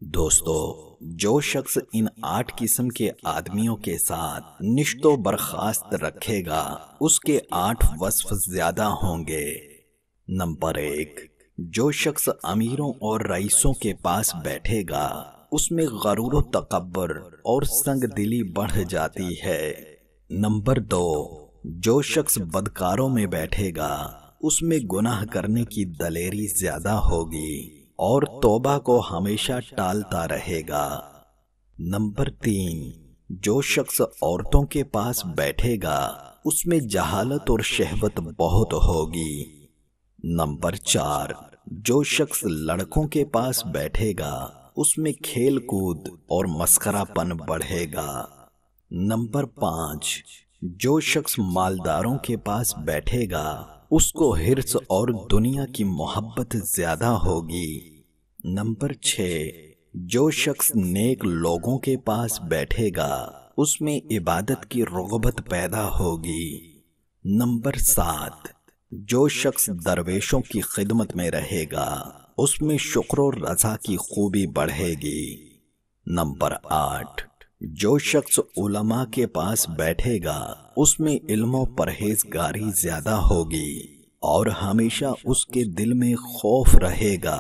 دوستو، جو شخص ان 8 قسم کے آدمیوں کے ساتھ نشت و برخاست رکھے گا اس کے 8 وصف زیادہ ہوں گے۔ نمبر 1، جو شخص امیروں اور رئیسوں کے پاس بیٹھے گا اس میں غرور و تکبر اور سنگ دلی بڑھ جاتی ہے۔ نمبر 2، جو شخص بدکاروں میں بیٹھے گا اس میں گناہ کرنے کی دلیری زیادہ ہوگی اور توبہ کو ہمیشہ ٹالتا رہے گا۔ نمبر 3، جو شخص عورتوں کے پاس بیٹھے گا اس میں جہالت اور شہوت بہت ہوگی۔ نمبر 4، جو شخص لڑکوں کے پاس بیٹھے گا اس میں کھیل کود اور مسخرہ پن بڑھے گا۔ نمبر 5، جو شخص مالداروں کے پاس بیٹھے گا اس کو حرص اور دنیا کی محبت زیادہ ہوگی۔ نمبر 6، جو شخص نیک لوگوں کے پاس بیٹھے گا اس میں عبادت کی رغبت پیدا ہوگی۔ نمبر 7، جو شخص درویشوں کی خدمت میں رہے گا اس میں شکر و رضا کی خوبی بڑھے گی۔ نمبر 8، جو شخص علماء کے پاس بیٹھے گا اس میں علم و پرہیزگاری زیادہ ہوگی اور ہمیشہ اس کے دل میں خوف رہے گا۔